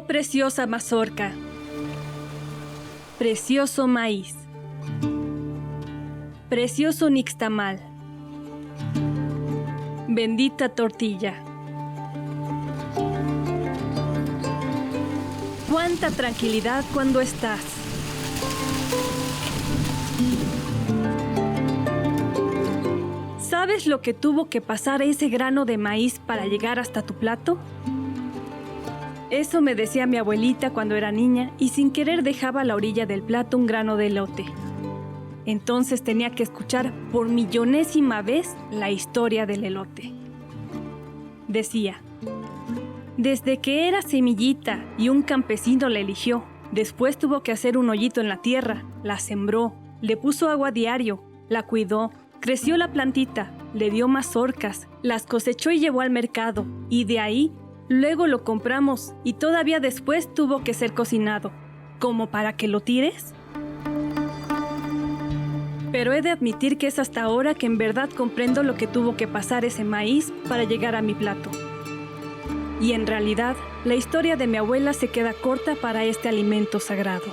preciosa mazorca, precioso maíz, precioso nixtamal, bendita tortilla. Cuánta tranquilidad cuando estás. ¿Sabes lo que tuvo que pasar ese grano de maíz para llegar hasta tu plato? Eso me decía mi abuelita cuando era niña y sin querer dejaba a la orilla del plato un grano de elote. Entonces tenía que escuchar por millonésima vez la historia del elote. Decía, desde que era semillita y un campesino la eligió, después tuvo que hacer un hoyito en la tierra, la sembró, le puso agua diario, la cuidó, creció la plantita, le dio mazorcas, las cosechó y llevó al mercado, y de ahí luego lo compramos y todavía después tuvo que ser cocinado. ¿Como para que lo tires? Pero he de admitir que es hasta ahora que en verdad comprendo lo que tuvo que pasar ese maíz para llegar a mi plato. Y en realidad, la historia de mi abuela se queda corta para este alimento sagrado.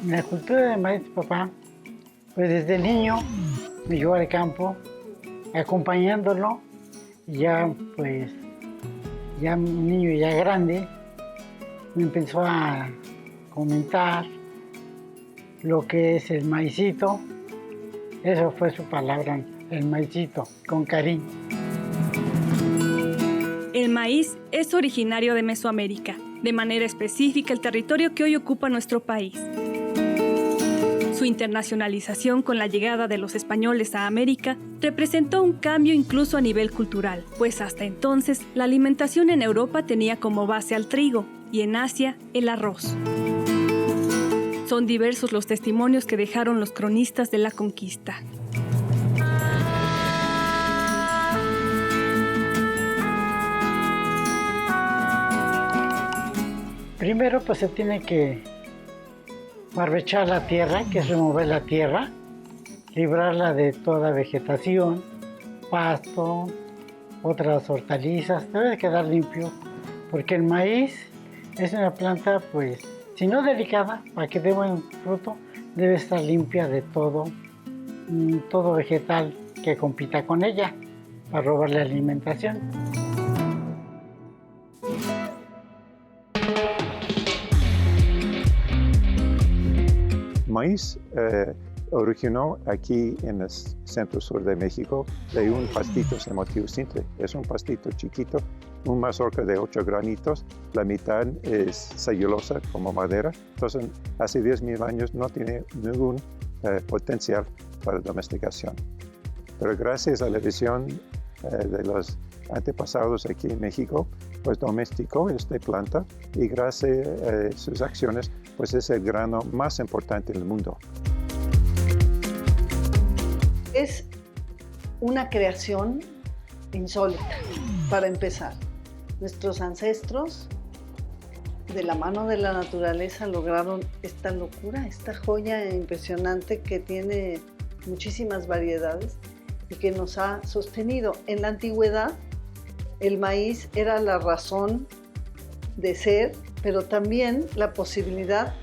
La cultura del maíz, papá, pues desde niño me llevó al campo, acompañándolo, y ya pues, ya un niño ya grande, me empezó a comentar lo que es el maicito. Eso fue su palabra, el maicito, con cariño. El maíz es originario de Mesoamérica, de manera específica el territorio que hoy ocupa nuestro país. Su internacionalización con la llegada de los españoles a América representó un cambio incluso a nivel cultural, pues hasta entonces la alimentación en Europa tenía como base al trigo y en Asia el arroz. Son diversos los testimonios que dejaron los cronistas de la conquista. Primero pues se tiene que barbechar la tierra, que es remover la tierra, librarla de toda vegetación, pasto, otras hortalizas, debe de quedar limpio, porque el maíz es una planta pues, si no delicada, para que dé buen fruto, debe estar limpia de todo vegetal que compita con ella, para robarle alimentación. Maíz originó aquí en el centro-sur de México de un pastito que se llama teocintle. Es un pastito chiquito, un mazorca de 8 granitos, la mitad es celulosa como madera. Entonces, hace 10,000 años no tiene ningún potencial para domesticación. Pero gracias a la visión de los antepasados aquí en México, pues domesticó esta planta y gracias a sus acciones, pues es el grano más importante del mundo. Es una creación insólita, para empezar. Nuestros ancestros, de la mano de la naturaleza, lograron esta locura, esta joya impresionante que tiene muchísimas variedades y que nos ha sostenido. En la antigüedad, el maíz era la razón de ser, pero también la posibilidad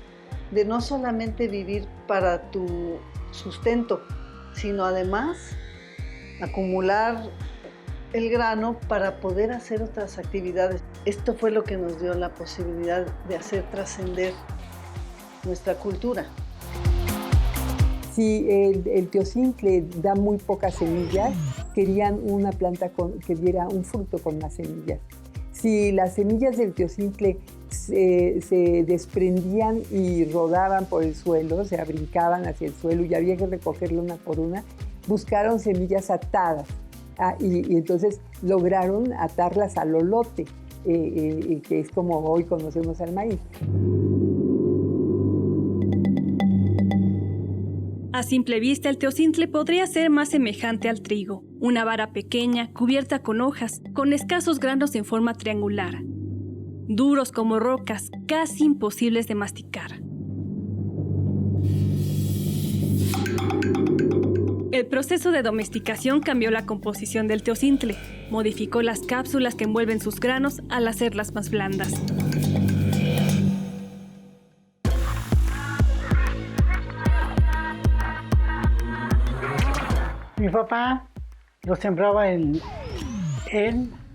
de no solamente vivir para tu sustento, sino además acumular el grano para poder hacer otras actividades. Esto fue lo que nos dio la posibilidad de hacer trascender nuestra cultura. Si el teocintle da muy pocas semillas, querían una planta que diera un fruto con más semillas. Si las semillas del teocintle se desprendían y rodaban por el suelo, o sea, brincaban hacia el suelo y había que recogerlo una por una, buscaron semillas atadas y entonces lograron atarlas al olote, que es como hoy conocemos al maíz. A simple vista, el teocintle podría ser más semejante al trigo, una vara pequeña, cubierta con hojas, con escasos granos en forma triangular, duros como rocas, casi imposibles de masticar. El proceso de domesticación cambió la composición del teocintle, modificó las cápsulas que envuelven sus granos al hacerlas más blandas. Mi papá lo sembraba en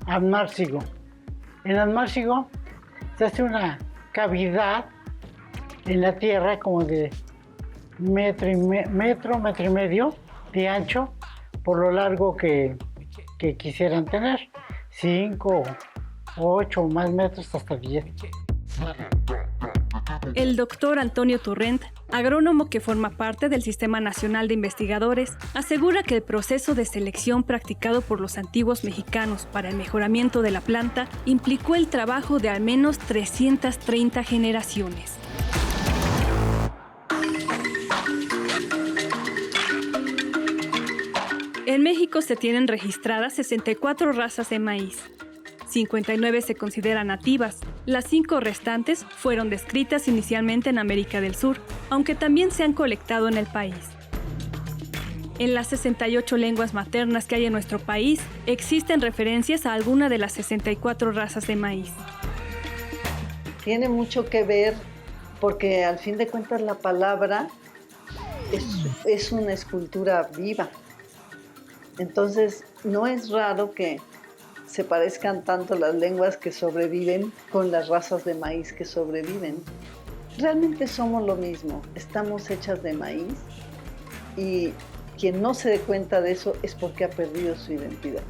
almácigo. En almácigo se hace una cavidad en la tierra como de metro y medio de ancho por lo largo que quisieran tener. 5, 8 o más metros hasta 10. El doctor Antonio Turrent, agrónomo que forma parte del Sistema Nacional de Investigadores, asegura que el proceso de selección practicado por los antiguos mexicanos para el mejoramiento de la planta implicó el trabajo de al menos 330 generaciones. En México se tienen registradas 64 razas de maíz. 59 se consideran nativas. Las 5 restantes fueron descritas inicialmente en América del Sur, aunque también se han colectado en el país. En las 68 lenguas maternas que hay en nuestro país, existen referencias a alguna de las 64 razas de maíz. Tiene mucho que ver porque al fin de cuentas la palabra es una escultura viva. Entonces no es raro que se parezcan tanto las lenguas que sobreviven con las razas de maíz que sobreviven. Realmente somos lo mismo, estamos hechas de maíz y quien no se dé cuenta de eso es porque ha perdido su identidad.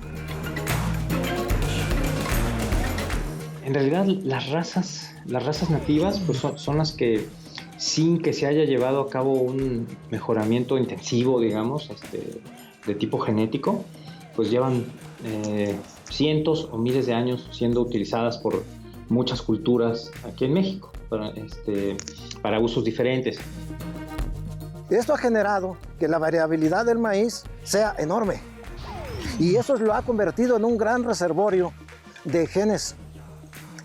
En realidad las razas nativas pues son las que, sin que se haya llevado a cabo un mejoramiento intensivo, digamos, de tipo genético, pues llevan cientos o miles de años siendo utilizadas por muchas culturas aquí en México para usos diferentes. Esto ha generado que la variabilidad del maíz sea enorme y eso lo ha convertido en un gran reservorio de genes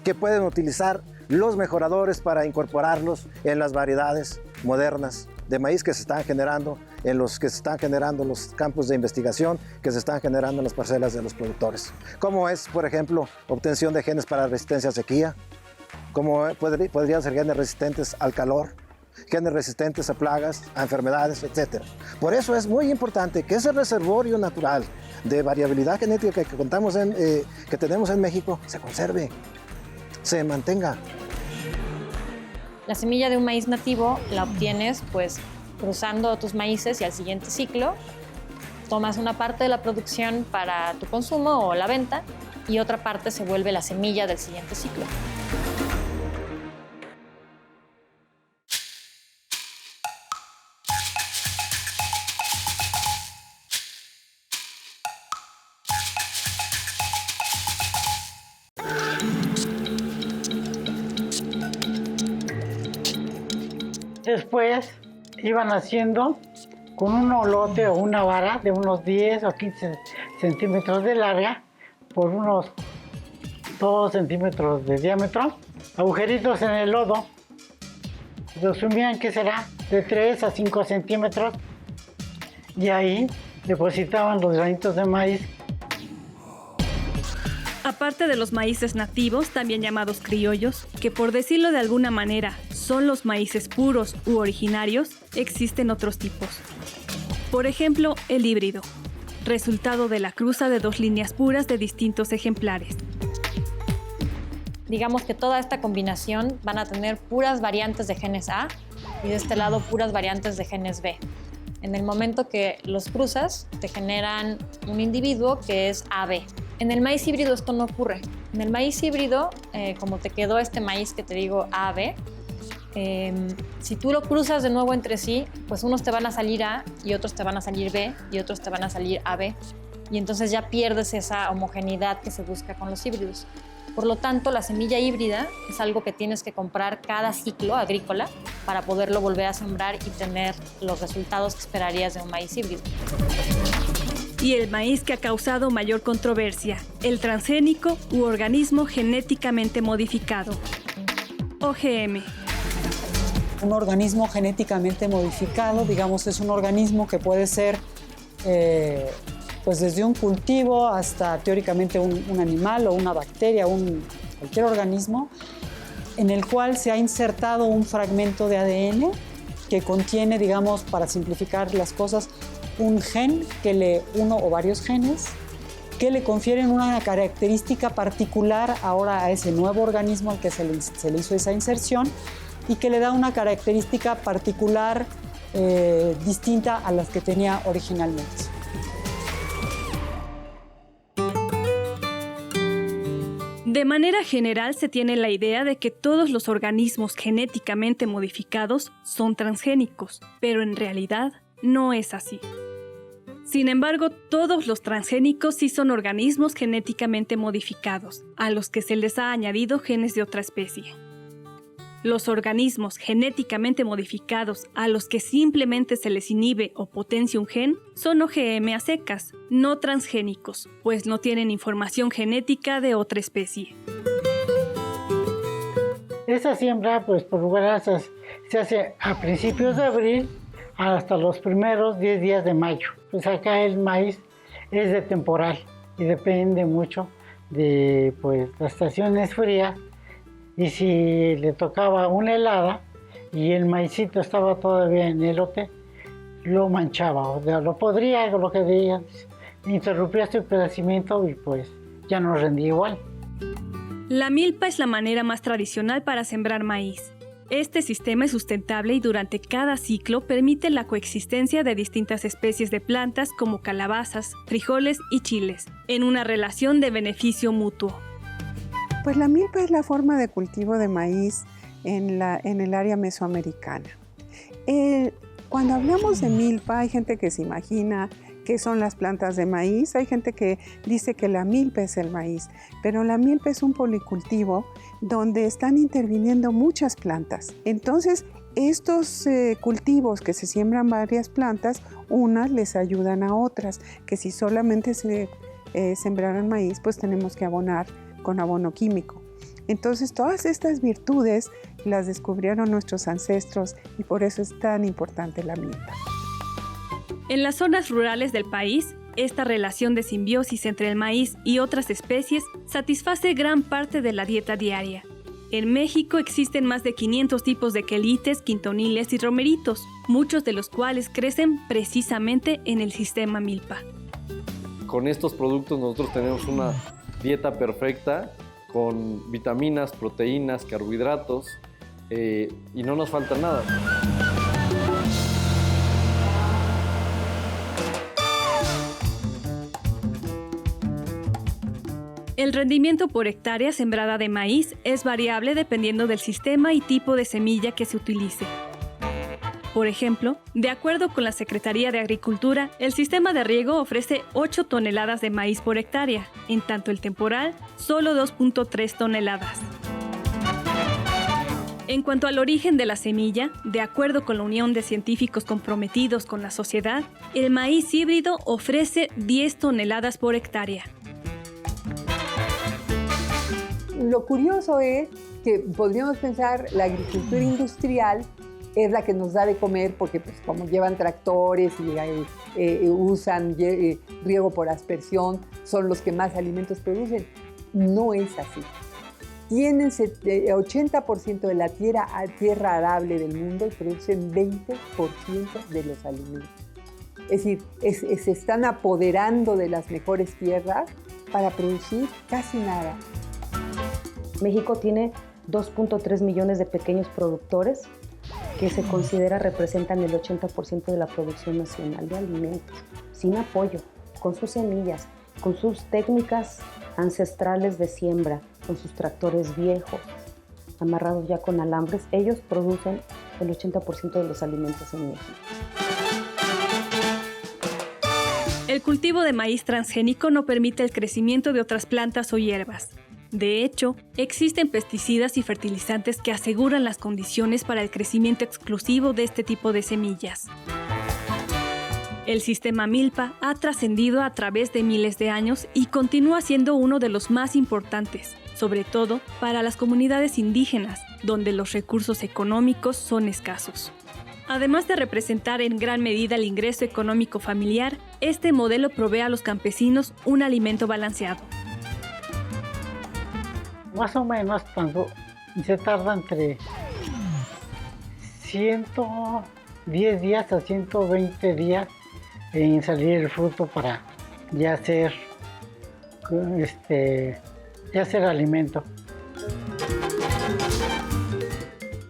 que pueden utilizar los mejoradores para incorporarlos en las variedades modernas de maíz que se están generando, en los que se están generando los campos de investigación, que se están generando en las parcelas de los productores. Como es, por ejemplo, obtención de genes para resistencia a sequía, como podrían ser genes resistentes al calor, genes resistentes a plagas, a enfermedades, etc. Por eso es muy importante que ese reservorio natural de variabilidad genética que tenemos en México se conserve, se mantenga. La semilla de un maíz nativo la obtienes pues cruzando tus maíces y al siguiente ciclo tomas una parte de la producción para tu consumo o la venta y otra parte se vuelve la semilla del siguiente ciclo. Después iban haciendo con un olote o una vara de unos 10 o 15 centímetros de larga por unos 2 centímetros de diámetro, agujeritos en el lodo. Los sumían, ¿qué será? De 3 a 5 centímetros y ahí depositaban los granitos de maíz. Aparte de los maíces nativos, también llamados criollos, que por decirlo de alguna manera son los maíces puros u originarios, existen otros tipos. Por ejemplo, el híbrido, resultado de la cruza de 2 líneas puras de distintos ejemplares. Digamos que toda esta combinación van a tener puras variantes de genes A y de este lado puras variantes de genes B. En el momento que los cruzas, te generan un individuo que es AB. En el maíz híbrido esto no ocurre. En el maíz híbrido, como te quedó este maíz que te digo AB, si tú lo cruzas de nuevo entre sí, pues unos te van a salir A y otros te van a salir B y otros te van a salir AB. Y entonces ya pierdes esa homogeneidad que se busca con los híbridos. Por lo tanto, la semilla híbrida es algo que tienes que comprar cada ciclo agrícola para poderlo volver a sembrar y tener los resultados que esperarías de un maíz híbrido. Y el maíz que ha causado mayor controversia, el transgénico u organismo genéticamente modificado, OGM. Un organismo genéticamente modificado, digamos, es un organismo que puede ser pues desde un cultivo hasta teóricamente un animal o una bacteria, cualquier organismo, en el cual se ha insertado un fragmento de ADN que contiene, digamos, para simplificar las cosas, un gen uno o varios genes que le confieren una característica particular ahora a ese nuevo organismo al que se le hizo esa inserción y que le da una característica particular distinta a las que tenía originalmente. De manera general se tiene la idea de que todos los organismos genéticamente modificados son transgénicos, pero en realidad no es así. Sin embargo, todos los transgénicos sí son organismos genéticamente modificados, a los que se les ha añadido genes de otra especie. Los organismos genéticamente modificados a los que simplemente se les inhibe o potencia un gen son OGM a secas, no transgénicos, pues no tienen información genética de otra especie. Esa siembra, pues por lugar se hace a principios de abril hasta los primeros 10 días de mayo. Pues acá el maíz es de temporal y depende mucho de pues las estaciones frías. Y si le tocaba una helada y el maicito estaba todavía en elote, lo manchaba, o sea, lo podría, lo que digan, interrumpía su crecimiento y pues ya no rendía igual. La milpa es la manera más tradicional para sembrar maíz. Este sistema es sustentable y durante cada ciclo permite la coexistencia de distintas especies de plantas como calabazas, frijoles y chiles, en una relación de beneficio mutuo. Pues la milpa es la forma de cultivo de maíz en el área mesoamericana. Cuando hablamos de milpa, hay gente que se imagina qué son las plantas de maíz, hay gente que dice que la milpa es el maíz, pero la milpa es un policultivo donde están interviniendo muchas plantas. Entonces, estos cultivos que se siembran varias plantas, unas les ayudan a otras, que si solamente se sembraran maíz, pues tenemos que abonar con abono químico. Entonces, todas estas virtudes las descubrieron nuestros ancestros y por eso es tan importante la milpa. En las zonas rurales del país, esta relación de simbiosis entre el maíz y otras especies satisface gran parte de la dieta diaria. En México existen más de 500 tipos de quelites, quintoniles y romeritos, muchos de los cuales crecen precisamente en el sistema milpa. Con estos productos nosotros tenemos una dieta perfecta con vitaminas, proteínas, carbohidratos y no nos falta nada. El rendimiento por hectárea sembrada de maíz es variable dependiendo del sistema y tipo de semilla que se utilice. Por ejemplo, de acuerdo con la Secretaría de Agricultura, el sistema de riego ofrece 8 toneladas de maíz por hectárea, en tanto el temporal, solo 2.3 toneladas. En cuanto al origen de la semilla, de acuerdo con la Unión de Científicos Comprometidos con la Sociedad, el maíz híbrido ofrece 10 toneladas por hectárea. Lo curioso es que podríamos pensar la agricultura industrial es la que nos da de comer porque pues, como llevan tractores y usan riego por aspersión, son los que más alimentos producen. No es así. Tienen 80% de la tierra arable del mundo y producen 20% de los alimentos. Es decir, se están apoderando de las mejores tierras para producir casi nada. México tiene 2.3 millones de pequeños productores que se considera representan el 80% de la producción nacional de alimentos, sin apoyo, con sus semillas, con sus técnicas ancestrales de siembra, con sus tractores viejos, amarrados ya con alambres. Ellos producen el 80% de los alimentos en México. El cultivo de maíz transgénico no permite el crecimiento de otras plantas o hierbas. De hecho, existen pesticidas y fertilizantes que aseguran las condiciones para el crecimiento exclusivo de este tipo de semillas. El sistema milpa ha trascendido a través de miles de años y continúa siendo uno de los más importantes, sobre todo para las comunidades indígenas, donde los recursos económicos son escasos. Además de representar en gran medida el ingreso económico familiar, este modelo provee a los campesinos un alimento balanceado. Más o menos se tarda entre 110 días a 120 días en salir el fruto para ya ser alimento.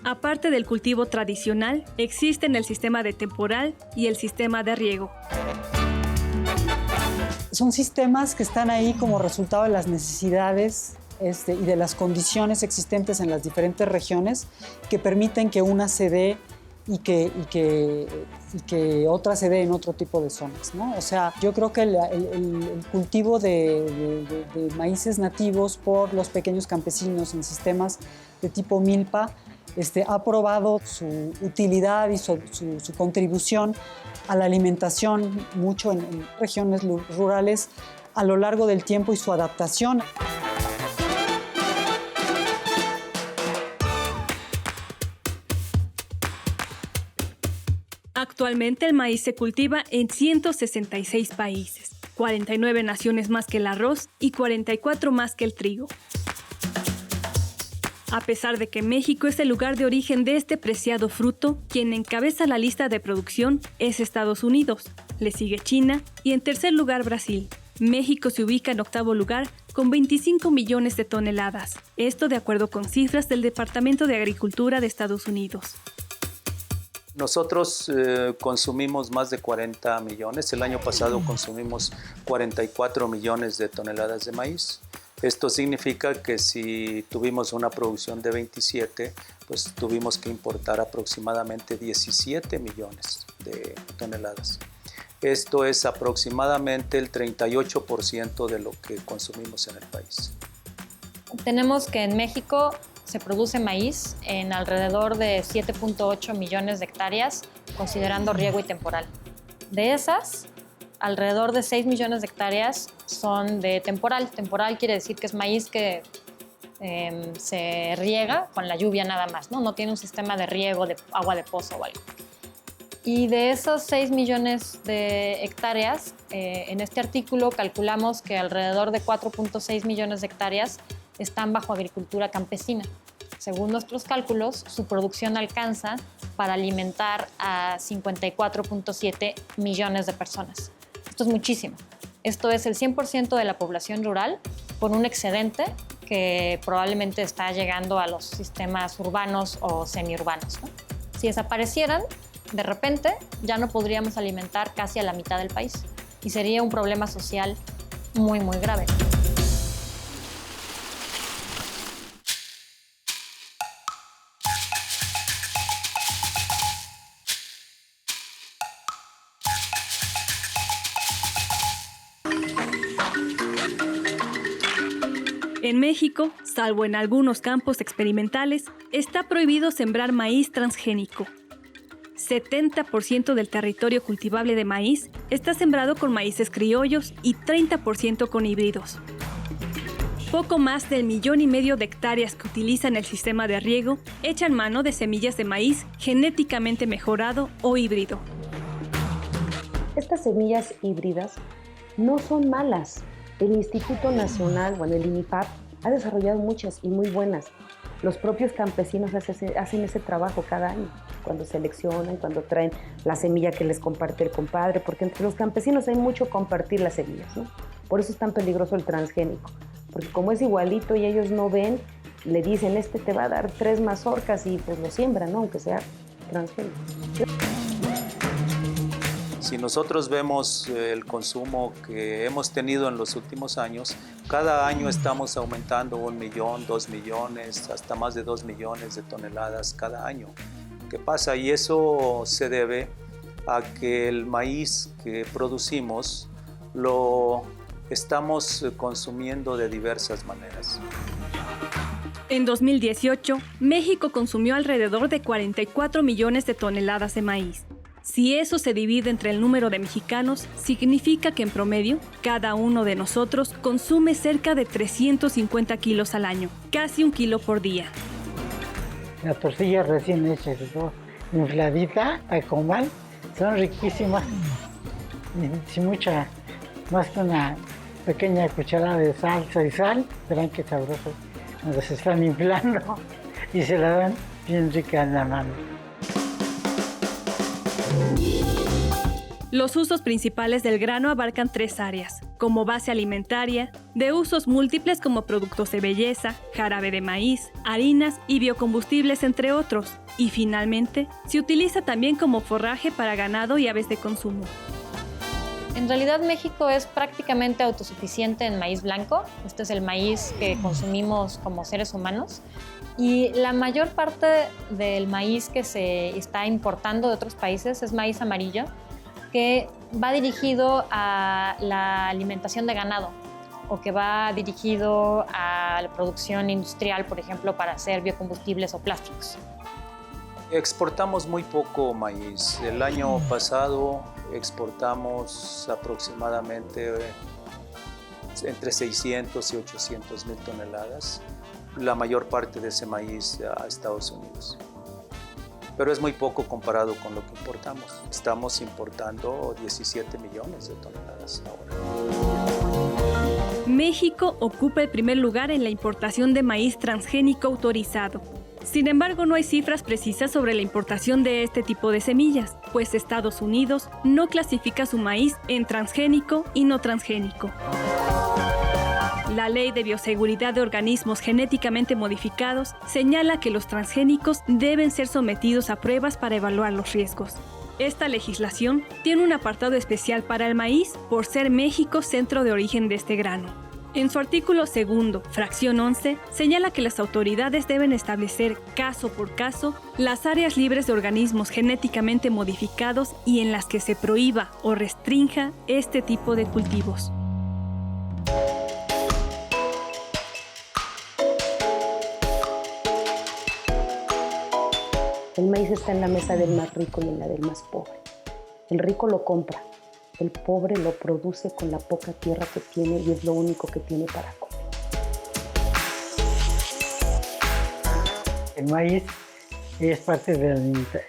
Aparte del cultivo tradicional, existen el sistema de temporal y el sistema de riego. Son sistemas que están ahí como resultado de las necesidades y de las condiciones existentes en las diferentes regiones que permiten que una se dé y que otra se dé en otro tipo de zonas, ¿no? O sea, yo creo que el cultivo de maíces nativos por los pequeños campesinos en sistemas de tipo milpa ha probado su utilidad y su contribución a la alimentación mucho en regiones rurales a lo largo del tiempo y su adaptación. Actualmente el maíz se cultiva en 166 países, 49 naciones más que el arroz y 44 más que el trigo. A pesar de que México es el lugar de origen de este preciado fruto, quien encabeza la lista de producción es Estados Unidos, le sigue China y en tercer lugar Brasil. México se ubica en octavo lugar con 25 millones de toneladas, esto de acuerdo con cifras del Departamento de Agricultura de Estados Unidos. Nosotros consumimos más de 40 millones, el año pasado consumimos 44 millones de toneladas de maíz. Esto significa que si tuvimos una producción de 27, pues tuvimos que importar aproximadamente 17 millones de toneladas. Esto es aproximadamente el 38% de lo que consumimos en el país. Tenemos que en México se produce maíz en alrededor de 7.8 millones de hectáreas, considerando riego y temporal. De esas, alrededor de 6 millones de hectáreas son de temporal. Temporal quiere decir que es maíz que se riega con la lluvia nada más, ¿no? No tiene un sistema de riego de agua de pozo o algo. Y de esos 6 millones de hectáreas, en este artículo calculamos que alrededor de 4.6 millones de hectáreas están bajo agricultura campesina. Según nuestros cálculos, su producción alcanza para alimentar a 54.7 millones de personas. Esto es muchísimo. Esto es el 100% de la población rural con un excedente que probablemente está llegando a los sistemas urbanos o semiurbanos, ¿no? Si desaparecieran, de repente ya no podríamos alimentar casi a la mitad del país y sería un problema social muy, muy grave. En México, salvo en algunos campos experimentales, está prohibido sembrar maíz transgénico. 70% del territorio cultivable de maíz está sembrado con maíces criollos y 30% con híbridos. Poco más del 1,5 millones de hectáreas que utilizan el sistema de riego echan mano de semillas de maíz genéticamente mejorado o híbrido. Estas semillas híbridas no son malas. El Instituto Nacional, el INIPAP, ha desarrollado muchas y muy buenas. Los propios campesinos hacen ese trabajo cada año, cuando seleccionan, cuando traen la semilla que les comparte el compadre, porque entre los campesinos hay mucho compartir las semillas, ¿no? Por eso es tan peligroso el transgénico, porque como es igualito y ellos no ven, le dicen, te va a dar 3 mazorcas y pues lo siembran, ¿no? Aunque sea transgénico. Si nosotros vemos el consumo que hemos tenido en los últimos años, cada año estamos aumentando 1 millón, 2 millones, hasta más de 2 millones de toneladas cada año. ¿Qué pasa? Y eso se debe a que el maíz que producimos lo estamos consumiendo de diversas maneras. En 2018, México consumió alrededor de 44 millones de toneladas de maíz. Si eso se divide entre el número de mexicanos, significa que en promedio, cada uno de nosotros consume cerca de 350 kilos al año, casi 1 kilo por día. Las tortillas recién hechas, infladita a comal, son riquísimas. Y sin mucha, más que una pequeña cucharada de salsa y sal, verán qué sabroso. Cuando se están inflando y se la dan bien rica en la mano. Los usos principales del grano abarcan 3 áreas, como base alimentaria, de usos múltiples como productos de belleza, jarabe de maíz, harinas y biocombustibles, entre otros. Y finalmente, se utiliza también como forraje para ganado y aves de consumo. En realidad México es prácticamente autosuficiente en maíz blanco. Este es el maíz que consumimos como seres humanos. Y la mayor parte del maíz que se está importando de otros países es maíz amarillo, que va dirigido a la alimentación de ganado o que va dirigido a la producción industrial, por ejemplo, para hacer biocombustibles o plásticos. Exportamos muy poco maíz. El año pasado exportamos aproximadamente entre 600 y 800 mil toneladas. La mayor parte de ese maíz a Estados Unidos. Pero es muy poco comparado con lo que importamos. Estamos importando 17 millones de toneladas ahora. México ocupa el primer lugar en la importación de maíz transgénico autorizado. Sin embargo, no hay cifras precisas sobre la importación de este tipo de semillas, pues Estados Unidos no clasifica su maíz en transgénico y no transgénico. La Ley de Bioseguridad de Organismos Genéticamente Modificados señala que los transgénicos deben ser sometidos a pruebas para evaluar los riesgos. Esta legislación tiene un apartado especial para el maíz por ser México centro de origen de este grano. En su artículo 2, fracción 11, señala que las autoridades deben establecer caso por caso las áreas libres de organismos genéticamente modificados y en las que se prohíba o restrinja este tipo de cultivos. El maíz está en la mesa del más rico y en la del más pobre. El rico lo compra, el pobre lo produce con la poca tierra que tiene y es lo único que tiene para comer. El maíz es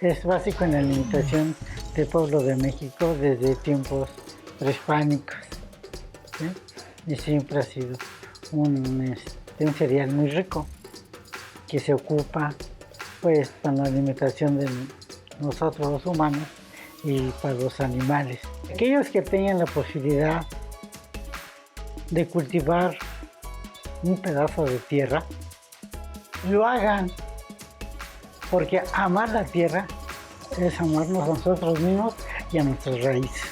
es básico en la alimentación del pueblo de México desde tiempos prehispánicos, ¿sí? Y siempre ha sido un cereal muy rico que se ocupa pues para la alimentación de nosotros los humanos y para los animales. Aquellos que tengan la posibilidad de cultivar un pedazo de tierra, lo hagan, porque amar la tierra es amarnos a nosotros mismos y a nuestras raíces.